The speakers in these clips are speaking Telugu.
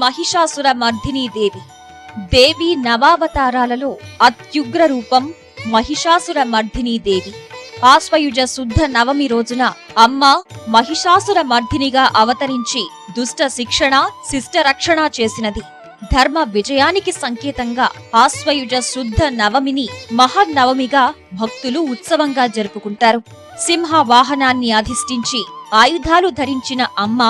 మహిషాసుర మర్దినీ దేవి. దేవి నవావతారాలలో అత్యుగ్ర రూపం మహిషాసుర మర్దినీ దేవి. ఆశ్వయుజ శుద్ధ నవమి రోజున అమ్మ మహిషాసుర మర్దినిగా అవతరించి దుష్ట శిక్షణ శిష్ట రక్షణ చేసినది. ధర్మ విజయానికి సంకేతంగా ఆశ్వయుజ శుద్ధ నవమిని మహానవమిగా భక్తులు ఉత్సవంగా జరుపుకుంటారు. సింహ వాహనాన్ని అధిష్ఠించి ఆయుధాలు ధరించిన అమ్మ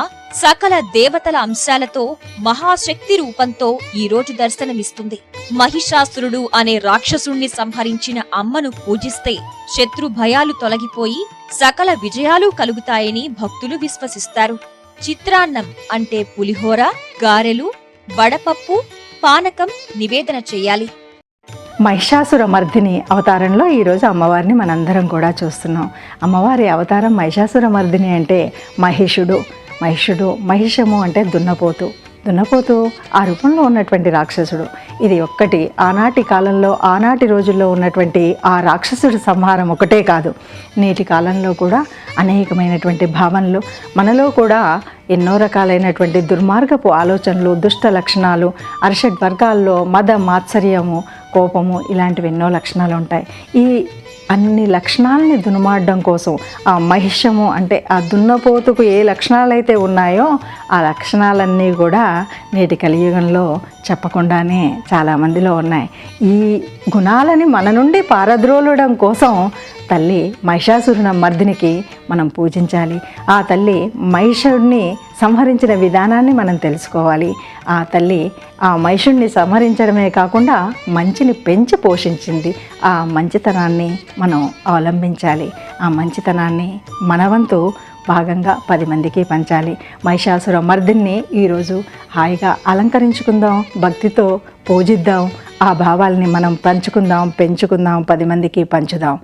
సకల దేవతల అంశాలతో మహాశక్తి రూపంతో ఈ రోజు దర్శనమిస్తుంది. మహిషాసురుడు అనే రాక్షసుణ్ణి సంహరించిన అమ్మను పూజిస్తే శత్రు భయాలు తొలగిపోయి సకల విజయాలు కలుగుతాయని భక్తులు విశ్వసిస్తారు. చిత్రాన్నం అంటే పులిహోర, గారెలు, వడపప్పు, పానకం నివేదన చేయాలి. మహిషాసుర మర్దిని అవతారంలో ఈరోజు అమ్మవారిని మనందరం కూడా చూస్తున్నాం. అమ్మవారి అవతారం మహిషాసుర మర్దిని అంటే మహిషము అంటే దున్నపోతు ఆ రూపంలో ఉన్నటువంటి రాక్షసుడు. ఇది ఒక్కటి ఆనాటి కాలంలో ఆనాటి రోజుల్లో ఉన్నటువంటి ఆ రాక్షసుడి సంహారం ఒకటే కాదు, నేటి కాలంలో కూడా అనేకమైనటువంటి భావనలు మనలో కూడా ఎన్నో రకాలైనటువంటి దుర్మార్గపు ఆలోచనలు, దుష్ట లక్షణాలు, అరిషడ్ వర్గాల్లో మద మాత్సర్యము, కోపము ఇలాంటివి ఎన్నో లక్షణాలు ఉంటాయి. ఈ అన్ని లక్షణాలని దునుమాడడం కోసం ఆ మహిషము అంటే ఆ దున్నపోతుకు ఏ లక్షణాలైతే ఉన్నాయో ఆ లక్షణాలన్నీ కూడా నేటి కలియుగంలో చెప్పకుండానే చాలామందిలో ఉన్నాయి. ఈ గుణాలని మన నుండి పారద్రోలడం కోసం తల్లి మహిషాసురుని మర్దినికి మనం పూజించాలి. ఆ తల్లి మహిషుడిని సంహరించిన విధానాన్ని మనం తెలుసుకోవాలి. ఆ తల్లి ఆ మహిషుడిని సంహరించడమే కాకుండా మంచిని పెంచి పోషించింది. ఆ మంచితనాన్ని మనం అవలంబించాలి. ఆ మంచితనాన్ని మనవంతు భాగంగా 10 మందికి పంచాలి. మహిషాసుర మర్దిని ఈరోజు హాయిగా అలంకరించుకుందాం, భక్తితో పూజిద్దాం, ఆ భావాల్ని మనం పంచుకుందాం, పెంచుకుందాం, 10 మందికి పంచుదాం.